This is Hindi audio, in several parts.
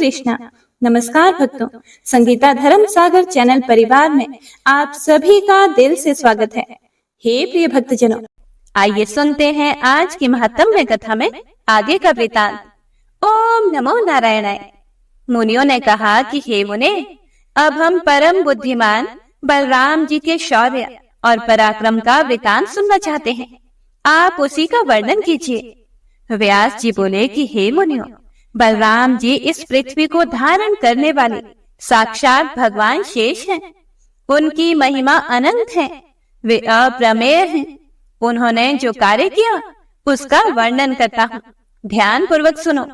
कृष्णा। नमस्कार भक्तों, संगीता धर्म सागर चैनल परिवार में आप सभी का दिल से स्वागत है। हे प्रिय भक्तजनों, आइए सुनते हैं आज की महत्वमय कथा में आगे का वृतांत। ओम नमो नारायणाय। मुनियों ने कहा कि हे मुने, अब हम परम बुद्धिमान बलराम जी के शौर्य और पराक्रम का वृतांत सुनना चाहते हैं। आप उसी का वर्णन कीजिए। व्यास जी बोले कि हे मुनियों, बलराम जी इस पृथ्वी को धारण करने वाले साक्षात भगवान शेष हैं। उनकी महिमा अनंत है, वे अप्रमेय हैं। उन्होंने जो कार्य किया उसका वर्णन करता हूँ, ध्यान पूर्वक सुनो।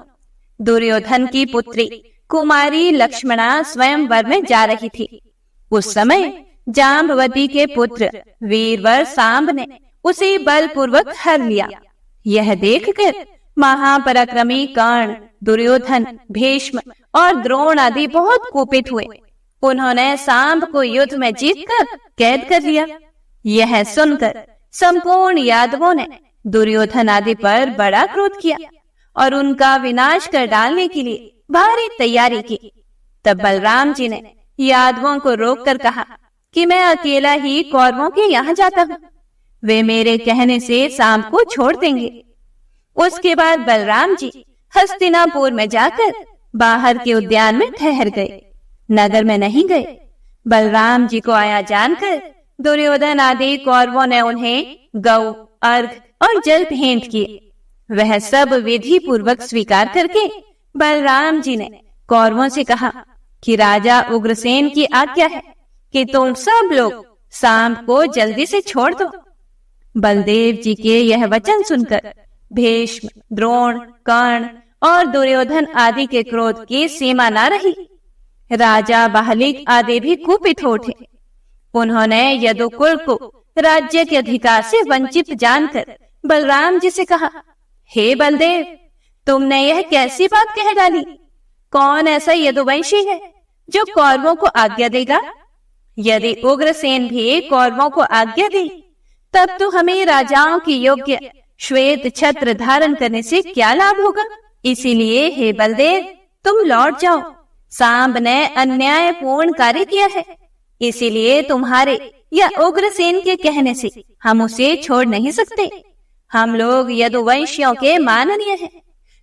दुर्योधन की पुत्री कुमारी लक्ष्मणा स्वयंवर में जा रही थी। उस समय जाम्बवती के पुत्र वीरवर सांब ने उसे बलपूर्वक हर लिया। यह देखकर महापराक्रमी कर्ण, दुर्योधन, भीष्म और द्रोण आदि बहुत कुपित हुए। उन्होंने सांब को युद्ध में जीतकर कैद कर लिया। यह सुनकर संपूर्ण यादवों ने दुर्योधन आदि पर बड़ा क्रोध किया और उनका विनाश कर डालने के लिए भारी तैयारी की। तब बलराम जी ने यादवों को रोककर कहा कि मैं अकेला ही कौरवों के यहाँ जाता हूँ। वे मेरे कहने से सांब को छोड़ देंगे। उसके बाद बलराम जी हस्तिनापुर में जाकर बाहर के उद्यान में ठहर गए, नगर में नहीं गए। बलराम जी को आया जानकर दुर्योधन आदि कौरवों ने उन्हें गौ, अर्घ और जल भेंट किए। वह सब विधि पूर्वक स्वीकार करके बलराम जी ने कौरवों से कहा कि राजा उग्रसेन की आज्ञा है कि तुम सब लोग सांब को जल्दी से छोड़ दो। बलदेव जी के यह वचन सुनकर भीष्म, द्रोण, कर्ण और दुर्योधन आदि के क्रोध की सीमा न रही। राजा बाहलिक आदि भी कुपित हो उठे। उन्होंने यदुकुल को राज्य के अधिकार से वंचित जानकर बलराम जी से कहा, हे बलदेव, तुमने यह कैसी बात कह डाली? कौन ऐसा यदुवंशी है जो कौरवों को आज्ञा देगा? यदि उग्रसेन भी कौरवों को आज्ञा दे, तब तो हमें राजाओं की योग्य श्वेत छत्र धारण करने से क्या लाभ होगा? इसीलिए हे बलदेव, तुम लौट जाओ। सांब ने अन्यायपूर्ण कार्य किया है, इसीलिए तुम्हारे या उग्रसेन के कहने से हम उसे छोड़ नहीं सकते। हम लोग यदुवंशियों के माननीय हैं।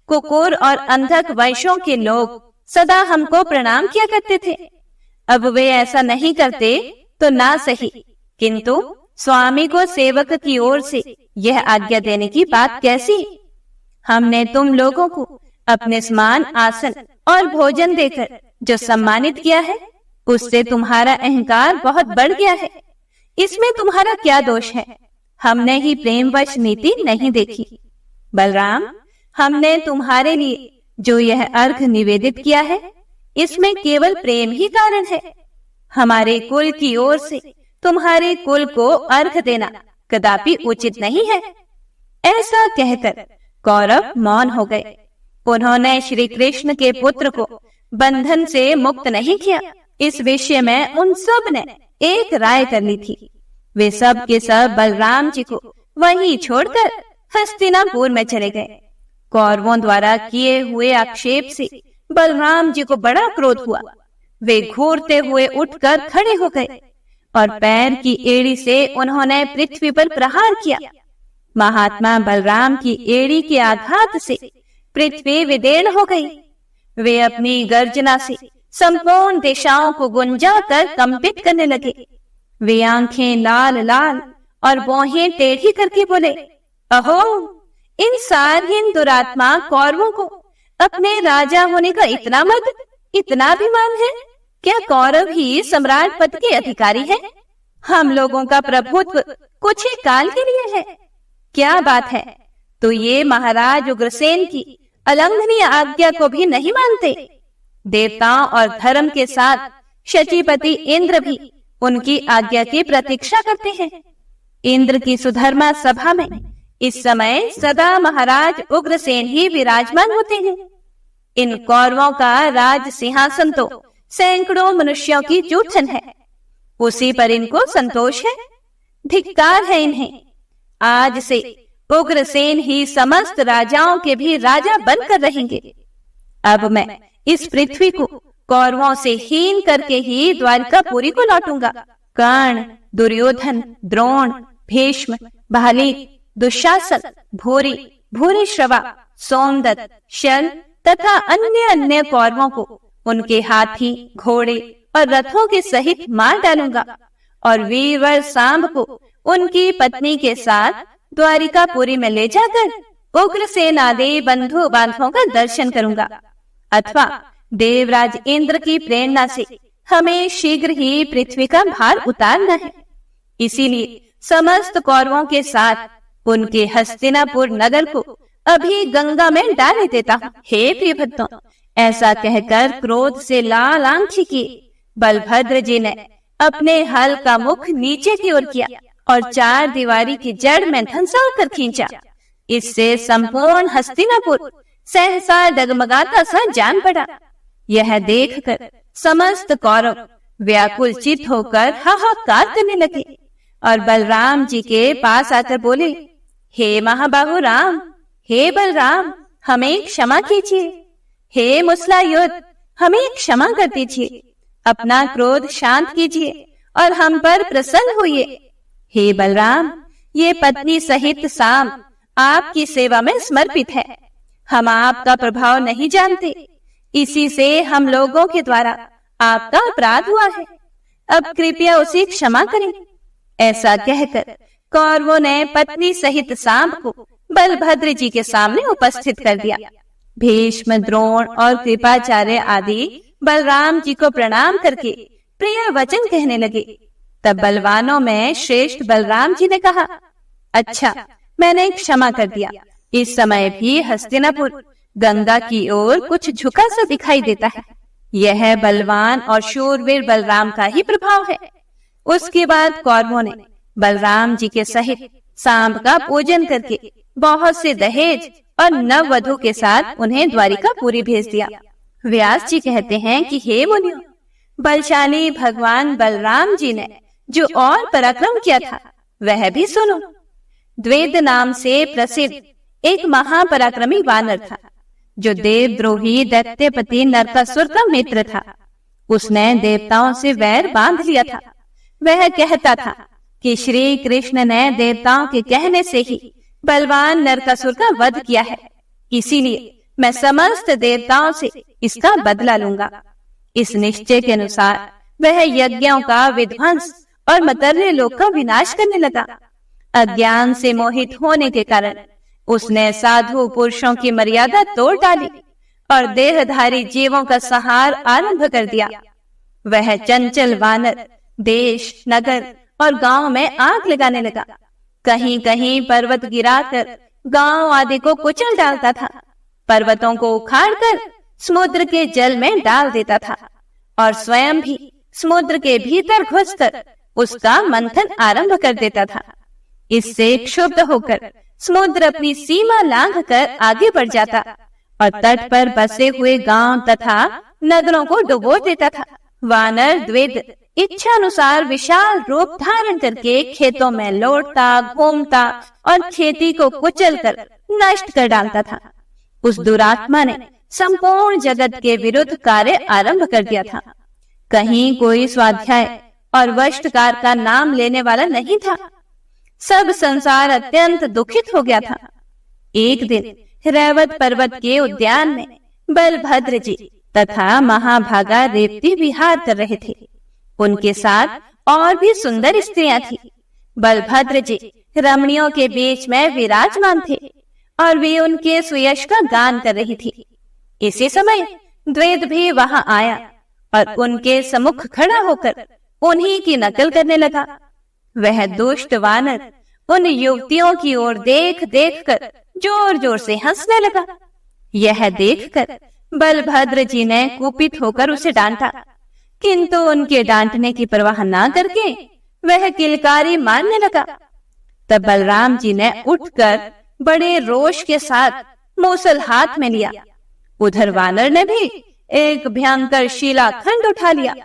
कुकुर और अंधक वंशों के लोग सदा हमको प्रणाम किया करते थे। अब वे ऐसा नहीं करते तो ना सही, किंतु स्वामी को सेवक की ओर से यह आज्ञा देने की बात कैसी? हमने तुम लोगों को अपने समान आसन और भोजन देकर जो सम्मानित किया है, उससे तुम्हारा अहंकार बहुत बढ़ गया है। इसमें तुम्हारा क्या दोष है? हमने ही प्रेमवश नीति नहीं देखी। बलराम, हमने तुम्हारे लिए जो यह अर्घ निवेदित किया है, इसमें केवल प्रेम ही कारण है। हमारे कुल की ओर से तुम्हारे कुल को अर्घ देना कदापि उचित नहीं है। ऐसा कहकर कौरव मौन हो गए। उन्होंने श्री कृष्ण के पुत्र को बंधन से मुक्त नहीं किया। इस विषय में उन सब ने एक राय कर ली थी। वे सब के सब बलराम जी को वहीं छोड़कर हस्तिनापुर में चले गए। कौरवों द्वारा किए हुए आक्षेप से बलराम जी को बड़ा क्रोध हुआ। वे घूरते हुए उठकर खड़े हो गए और पैर की एड़ी से उन्होंने पृथ्वी पर प्रहार किया। महात्मा बलराम की एड़ी के आघात से पृथ्वी विदीर्ण हो गई। वे अपनी गर्जना से संपूर्ण दिशाओं को गुंजा कर कंपित करने लगे। वे आंखें लाल लाल और भौहें टेढ़ी करके बोले, अहो, इन सारहीन दुरात्मा कौरवों को अपने राजा होने का इतना मद, इतना अभिमान है? क्या कौरव ही सम्राट पद के अधिकारी है? हम लोगों का प्रभुत्व कुछ ही काल के लिए है। क्या बात है, तो ये महाराज उग्रसेन की अलंघनीय आज्ञा को भी नहीं मानते। देवताओं और धर्म के साथ शचीपति इंद्र भी उनकी आज्ञा की प्रतीक्षा करते हैं। इंद्र की सुधर्मा सभा में इस समय सदा महाराज उग्रसेन ही विराजमान होते हैं। इन कौरवों का राज सिंहासन तो सैकड़ों मनुष्यों की जूठन है, उसी पर इनको संतोष है। धिक्कार है इन्हें। आज से उग्रसेन ही समस्त राजाओं के भी राजा बनकर रहेंगे। अब मैं इस पृथ्वी को कौरवों से हीन करके ही द्वारिकापुरी को लौटूंगा। कर्ण, दुर्योधन, द्रोण, भीष्म, भाली, दुशासन, भूरी, भूरिश्रवा, सोमदत्त, शल तथा अन्य कौरवों को उनके हाथी, घोड़े और रथों के सहित मार डालूंगा और वीरवर सांब को उनकी पत्नी के साथ द्वारिकापुरी में ले जाकर उग्रसेन आदि बंधु बांधवों का दर्शन करूंगा। अथवा देवराज इंद्र की प्रेरणा से हमें शीघ्र ही पृथ्वी का भार उतारना है, इसीलिए समस्त कौरवों के साथ उनके हस्तिनापुर नगर को अभी गंगा में डाल देता हूँ। हे प्रिय भक्तों, ऐसा कहकर क्रोध से लाल आंखें किए बलभद्र जी ने अपने हल का मुख नीचे की ओर किया और चार दीवारी की जड़ में धंसा कर खींचा। इससे संपूर्ण हस्तिनापुर सहसा डगमगाता सा जान पड़ा। यह देखकर समस्त कौरव व्याकुल चित्त होकर हाहाकार करने लगे और बलराम जी के पास आकर बोले, हे महाबाहु राम, हे बलराम, हमें क्षमा कीजिए। हे मुसलायुद्ध, हमें क्षमा कर दीजिए। अपना क्रोध शांत कीजिए और हम पर प्रसन्न होइए। हे बलराम, ये पत्नी सहित साम आपकी सेवा में समर्पित है। हम आपका प्रभाव नहीं जानते, इसी से हम लोगों के द्वारा आपका अपराध हुआ है। अब कृपया उसे क्षमा करें। ऐसा कहकर कौरवों ने पत्नी सहित सांब को बलभद्र जी के सामने उपस्थित कर दिया। भीष्म, द्रोण और कृपाचार्य आदि बलराम जी को प्रणाम करके प्रिय वचन कहने लगे। तब बलवानों में श्रेष्ठ बलराम जी ने कहा, अच्छा, मैंने क्षमा कर दिया। इस समय भी हस्तिनापुर गंगा की ओर कुछ झुका सा दिखाई देता है। यह बलवान और शूरवीर बलराम का ही प्रभाव है। उसके बाद कौरवों ने बलराम जी के सहित सांब का पूजन करके बहुत से दहेज और नववधु के साथ उन्हें द्वारिकापुरी भेज दिया। व्यास जी कहते हैं कि हे मुनियों, बलशाली भगवान बलराम जी ने जो और पराक्रम किया था वह भी सुनो। द्वेद नाम से प्रसिद्ध एक महापराक्रमी वानर था, जो देवद्रोही दैत्यपति नरकासुर का मित्र था। उसने देवताओं से वैर बांध लिया था। वह कहता था कि श्री कृष्ण ने देवताओं के कहने से ही बलवान नरकासुर का वध किया है, इसीलिए मैं समस्त देवताओं से इसका बदला लूंगा। इस निश्चय के अनुसार वह यज्ञों का विध्वंस और मतर्य लोक का विनाश करने लगा। अज्ञान से मोहित होने के कारण उसने साधु पुरुषों की मर्यादा तोड़ डाली और देहधारी जीवों का संहार आरंभ कर दिया। वह चंचल वानर देश, नगर और गांव में आग लगाने लगा। कहीं कहीं पर्वत गिराकर गांव आदि को कुचल डालता था। पर्वतों को उखाड़कर समुद्र के जल में डाल देता था और स्वयं भी समुद्र के भीतर घुसकर उसका मंथन आरंभ कर देता था। इससे क्षुब्ध होकर समुद्र अपनी सीमा लांघकर आगे बढ़ जाता और तट पर बसे हुए गांव तथा नगरों को डुबो देता था। वानर द्वेद इच्छा अनुसार विशाल रूप धारण करके खेतों में लौटता, घूमता और खेती को कुचल कर नष्ट कर डालता था। उस दुरात्मा ने संपूर्ण जगत के विरुद्ध कार्य आरंभ कर दिया था। कहीं कोई स्वाध्याय और वष्टकार का नाम लेने वाला नहीं था। सब संसार अत्यंत दुखित हो गया था। एक दिन रैवत पर्वत के उद्यान में बलभद्र जी तथा महाभागा रेवती विहार कर रहे थे। उनके साथ और भी सुंदर स्त्रियां थी। बलभद्र जी रमणियों के बीच में विराजमान थे और वे उनके सुयश का गान कर रही थी। इसी समय द्वेद भी वहां आया और उनके सम्मुख खड़ा होकर उन्हीं की नकल करने लगा। वह दुष्ट वानर उन युवतियों की ओर देख देख कर जोर जोर से हंसने लगा। यह देखकर बलभद्र जी ने कुपित होकर उसे डांटा, किंतु उनके डांटने की परवाह ना करके वह किलकारी मारने लगा। तब बलराम जी ने उठकर बड़े रोष के साथ मूसल हाथ में लिया। उधर वानर ने भी एक भयंकर शिलाखंड उठा लिया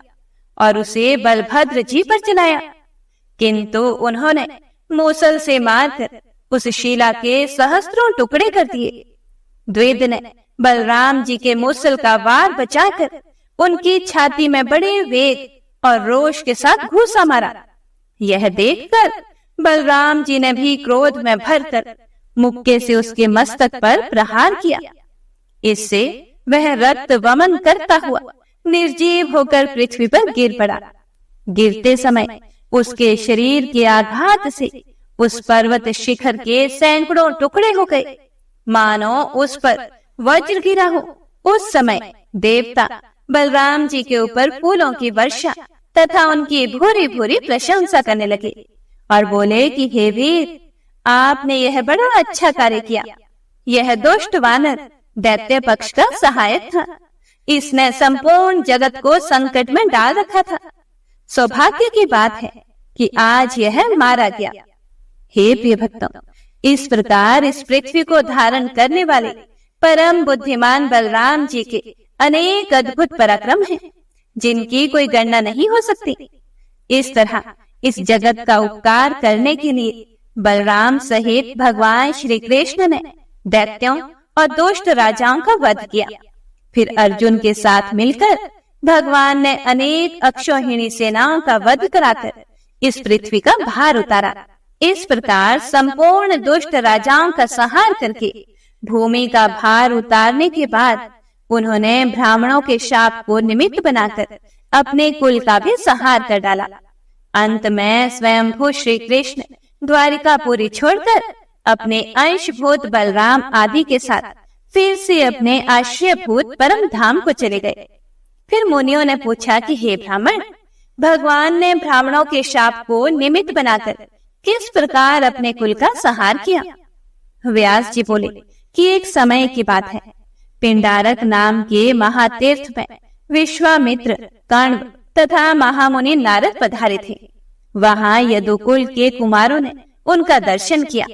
और उसे बलभद्र जी पर चलाया, किंतु उन्होंने मूसल से मारकर उस शिला के सहस्त्रों टुकड़े कर दिए। द्वेद ने बलराम जी के मूसल का वार बचाकर उनकी छाती में बड़े वेग और रोष के साथ घूसा मारा। यह देखकर बलराम जी ने भी क्रोध में भरकर मुक्के से उसके मस्तक पर प्रहार किया। इससे वह रक्त वमन करता हुआ निर्जीव होकर पृथ्वी पर गिर पड़ा। गिरते समय उसके शरीर के आघात से उस पर्वत शिखर के सैकड़ों टुकड़े हो गए, मानो उस पर वज्र गिरा हो। उस समय देवता बलराम जी के ऊपर फूलों की वर्षा तथा उनकी भूरी भूरी प्रशंसा करने लगे और बोले कि हे वीर, आपने यह बड़ा अच्छा कार्य किया। यह दुष्ट वानर दैत्य पक्ष का सहायक था। इसने संपूर्ण जगत को संकट में डाल रखा था। सौभाग्य की बात है कि आज यह मारा गया। हे प्रिय भक्तों, इस प्रकार इस पृथ्वी को धारण करने वाले परम बुद्धिमान बलराम जी के अनेक अद्भुत पराक्रम हैं, जिनकी कोई गणना नहीं हो सकती। इस तरह इस जगत का उपकार करने के लिए बलराम सहित भगवान श्री कृष्ण ने दैत्यों और दुष्ट राजाओं का वध किया। फिर अर्जुन के साथ मिलकर भगवान ने अनेक अक्षौहिणी सेनाओं का वध कराकर इस पृथ्वी का भार उतारा। इस प्रकार संपूर्ण दुष्ट राजाओं का संहार करके भूमि का भार उतारने के बाद उन्होंने ब्राह्मणों के शाप को निमित्त बनाकर अपने कुल का भी संहार कर डाला। अंत में स्वयंभू श्री कृष्ण द्वारिकापुरी छोड़कर अपने अंशभूत बलराम आदि के साथ फिर से अपने आश्रयभूत परम धाम को चले गए। फिर मुनियों ने पूछा कि हे ब्राह्मण, भगवान ने ब्राह्मणों के शाप को निमित्त बनाकर किस प्रकार अपने कुल का संहार किया? व्यास जी बोले कि एक समय की बात है। पिंडारक नाम के महातीर्थ में विश्वामित्र, कण्व तथा महामुनि नारद पधारे थे। वहां यदुकुल के कुमारों ने उनका दर्शन किया।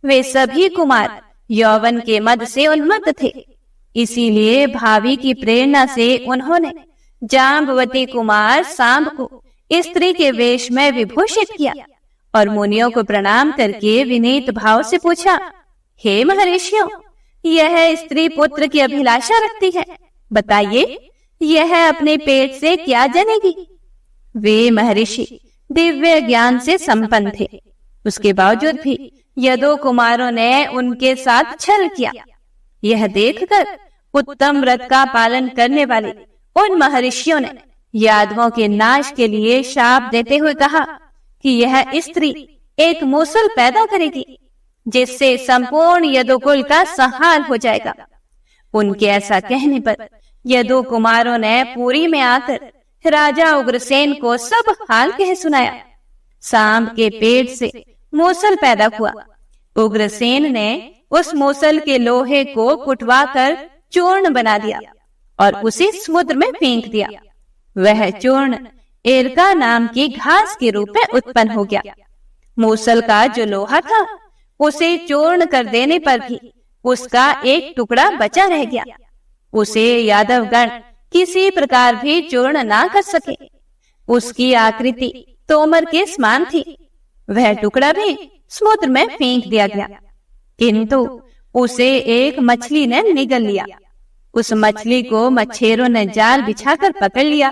वे सभी कुमार यौवन के मद से उन्मत्त थे। इसीलिए भावी की प्रेरणा से उन्होंने जाम्बवती कुमार सांब को स्त्री के वेश में विभूषित किया और मुनियों को प्रणाम करके विनीत भाव से पूछा, हे महर्षियों, यह स्त्री पुत्र की अभिलाषा रखती है, बताइए यह अपने पेट से क्या जनेगी? वे महर्षि दिव्य ज्ञान से संपन्न थे। उसके बावजूद भी यदु कुमारों ने उनके साथ छल किया। यह देखकर उत्तम व्रत का पालन करने वाले उन महर्षियों ने यादवों के नाश के लिए शाप देते हुए कहा कि यह स्त्री एक मूसल पैदा करेगी, जिससे संपूर्ण यदुकुल का संहार हो जाएगा। उनके ऐसा कहने पर यदु कुमारों ने पुरी में आकर राजा उग्रसेन को सब हाल कह सुनाया। सांब के पेट से मूसल पैदा हुआ। उग्रसेन ने उस मूसल के लोहे को कुटवाकर चूर्ण बना दिया और उसे समुद्र में फेंक दिया। वह चूर्ण एरका नाम की घास के रूप में उत्पन्न हो गया। मूसल का जो लोहा था उसे चूर्ण कर देने पर भी उसका एक टुकड़ा बचा रह गया। उसे यादवगण किसी प्रकार भी चूर्ण ना कर सके। उसकी आकृति तोमर के समान थी। वह टुकड़ा भी समुद्र में फेंक दिया गया, किंतु उसे एक मछली ने निगल लिया। उस मछली को मच्छेरों ने जाल बिछाकर पकड़ लिया।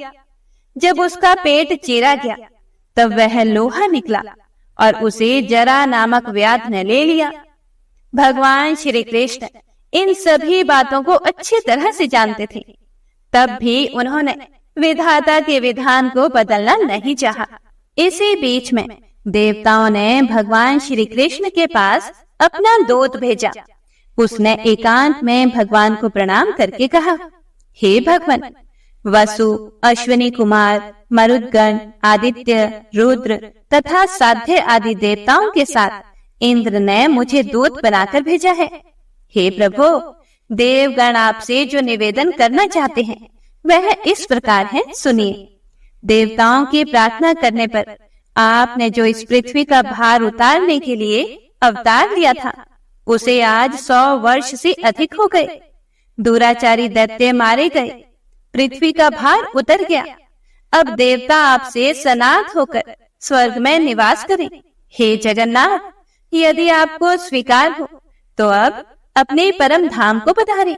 जब उसका पेट चीरा गया तब वह लोहा निकला और उसे जरा नामक व्याध ने ले लिया। भगवान श्री कृष्ण इन सभी बातों को अच्छी तरह से जानते थे, तब भी उन्होंने विधाता के विधान को बदलना नहीं चाहा। इसी बीच में देवताओं ने भगवान श्री कृष्ण के पास अपना दूत भेजा। उसने एकांत में भगवान को प्रणाम करके कहा, हे भगवान, वसु, अश्विनी कुमार, मरुदगण, आदित्य, रुद्र तथा साध्य आदि देवताओं के साथ इंद्र ने मुझे दूत बनाकर भेजा है। हे प्रभु, देवगण आपसे जो निवेदन करना चाहते हैं वह इस प्रकार है, सुनिए। देवताओं की प्रार्थना करने पर आपने जो इस पृथ्वी का भार उतारने के लिए अवतार लिया था, उसे आज 100 वर्ष से अधिक हो गए। दुराचारी दैत्य मारे गए, पृथ्वी का भार उतर गया। अब देवता आपसे सनाथ होकर स्वर्ग में निवास करें। हे जगन्नाथ, यदि आपको स्वीकार हो तो अब अपने परम धाम को पधारें।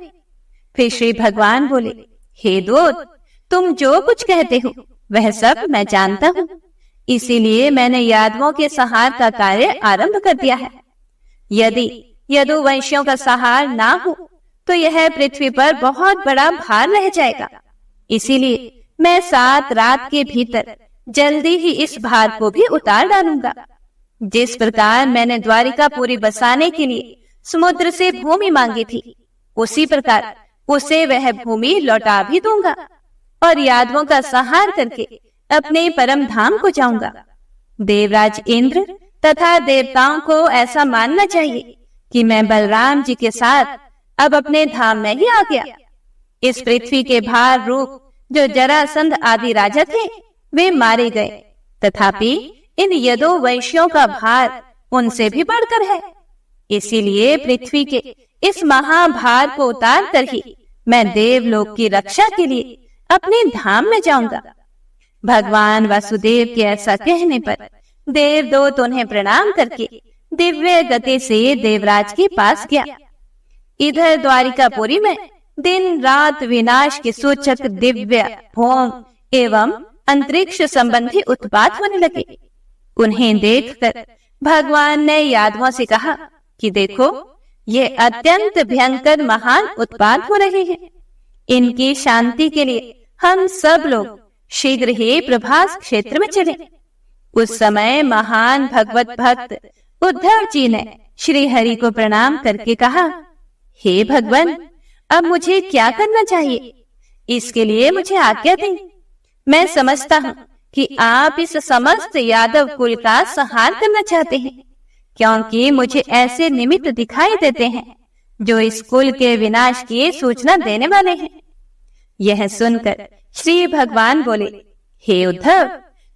फिर श्री भगवान बोले, हे दूत, तुम जो कुछ कहते हो वह सब मैं जानता हूँ, इसीलिए मैंने यादवों के संहार का कार्य आरंभ कर दिया है। यदि यदुवंशियों का संहार ना हो तो यह पृथ्वी पर बहुत बड़ा भार रह जाएगा। इसीलिए मैं 7 रात के भीतर जल्दी ही इस भार को भी उतार डालूंगा। जिस प्रकार मैंने द्वारिकापुरी बसाने के लिए समुद्र से भूमि मांगी थी, उसी प्रकार उसे वह भूमि लौटा भी दूंगा और यादवों का संहार करके अपने परम धाम को जाऊंगा। देवराज इंद्र तथा देवताओं को ऐसा मानना चाहिए कि मैं बलराम जी के साथ अब अपने धाम में ही आ गया। इस पृथ्वी के भार रूप जो जरासंध आदि राजा थे वे मारे गए, तथापि इन यदुवंशियों का भार उनसे भी बढ़कर है। इसीलिए पृथ्वी के इस महाभार को उतार कर ही मैं देवलोक की रक्षा के लिए अपने धाम में जाऊंगा। भगवान वासुदेव के ऐसा कहने पर देवदूत उन्हें प्रणाम करके दिव्य गति से देवराज के पास गया। इधर द्वारिकापुरी में दिन रात विनाश के सूचक दिव्य भौम एवं अंतरिक्ष संबंधी उत्पात होने लगे। उन्हें देखकर भगवान ने यादवों से कहा कि देखो, ये अत्यंत भयंकर महान उत्पात हो रहे हैं। इनकी शांति के लिए हम सब लोग शीघ्र ही प्रभास क्षेत्र में चले। उस समय महान भगवत भक्त उद्धव जी ने श्री हरि को प्रणाम करके कहा, हे भगवान, अब मुझे क्या करना चाहिए? इसके लिए मुझे आज्ञा दें। मैं समझता हूँ कि आप इस समस्त यादव कुल का संहार करना चाहते हैं, क्योंकि मुझे ऐसे निमित्त दिखाई देते हैं जो इस कुल के विनाश की सूचना देने वाले हैं। यह सुनकर श्री भगवान बोले, हे उद्धव,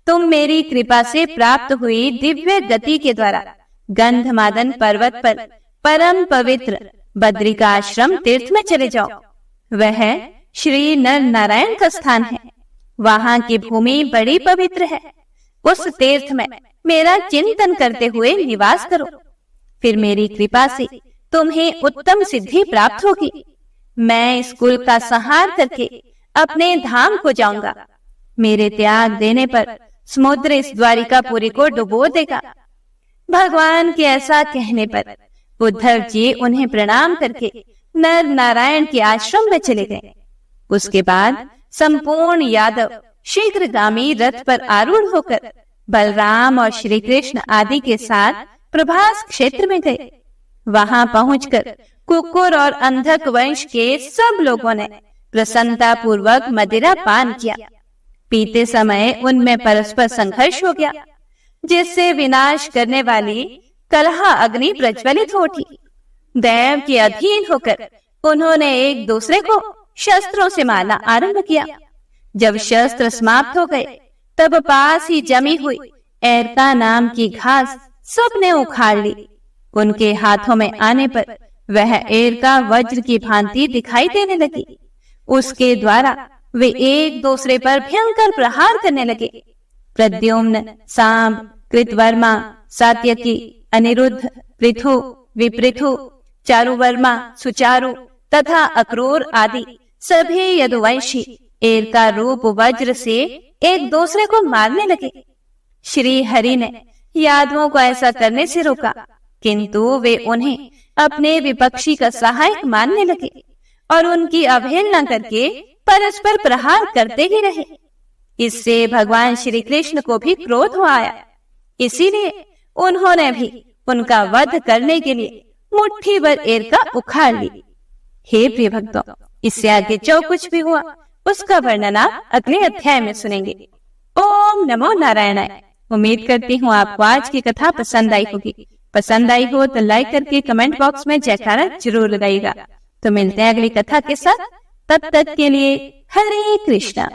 तुम मेरी कृपा से प्राप्त हुई दिव्य गति के द्वारा गंधमादन पर्वत पर परम पवित्र बद्रिकाश्रम तीर्थ में चले जाओ। वह श्री नर नारायण का स्थान है। वहां की भूमि बड़ी पवित्र है। उस तीर्थ में मेरा चिंतन करते हुए निवास करो। फिर मेरी कृपा से तुम्हें उत्तम सिद्धि प्राप्त होगी। मैं इस कुल का संहार करके अपने धाम को जाऊंगा। मेरे त्याग देने पर समुद्र इस द्वारिकापुरी को डुबो देगा। भगवान के ऐसा कहने पर उद्धव जी उन्हें प्रणाम करके नर नारायण के आश्रम में चले गए। उसके बाद संपूर्ण यादव शीघ्रगामी रथ पर आरूढ़ होकर बलराम और श्री कृष्ण आदि के साथ प्रभास क्षेत्र में गए। वहां पहुंचकर कुकुर और अंधक वंश के सब लोगों ने प्रसन्नता पूर्वक मदिरा पान किया। पीते समय उनमें परस्पर संघर्ष हो गया, जिससे विनाश करने वाली कलह अग्नि प्रज्वलित हो उठी। दैव के अधीन होकर उन्होंने एक दूसरे को शस्त्रों से मारना आरंभ किया। जब शस्त्र समाप्त हो गए, तब पास ही जमी हुई एरका नाम की घास सबने उखाड़ ली। उनके हाथों में आने पर वह एरका वज्र की भांति दिखाई देने लगी। उसके द्वारा वे एक दूसरे पर भयंकर प्रहार करने लगे। प्रद्युम्न, सांब, कृतवर्मा, सात्यकी, अनिरुद्ध, पृथु, विपृथु, चारुवर्मा, सुचारु तथा अक्रूर आदि सभी यदुवंशी एरका रूप वज्र से एक दूसरे को मारने लगे। श्री हरि ने यादवों को ऐसा करने से रोका, किंतु वे उन्हें अपने विपक्षी का सहायक मानने लगे और उनकी अवहेलना करके परस्पर प्रहार करते ही रहे। इससे भगवान श्री कृष्ण को भी क्रोध हो आया। इसीलिए उन्होंने भी उनका वध करने के लिए मुट्ठी भर एरका उखाड़ ली। हे प्रिय भक्तों, इससे आगे जो कुछ भी हुआ उसका वर्णन आप अगले अध्याय में सुनेंगे। ओम नमो नारायणाय। उम्मीद करती हूँ आपको आज की कथा पसंद आई होगी। पसंद आई हो तो लाइक करके कमेंट बॉक्स में जयकारा जरूर लगाइएगा। तो मिलते हैं अगली कथा के साथ। तब तक के लिए हरे कृष्णा।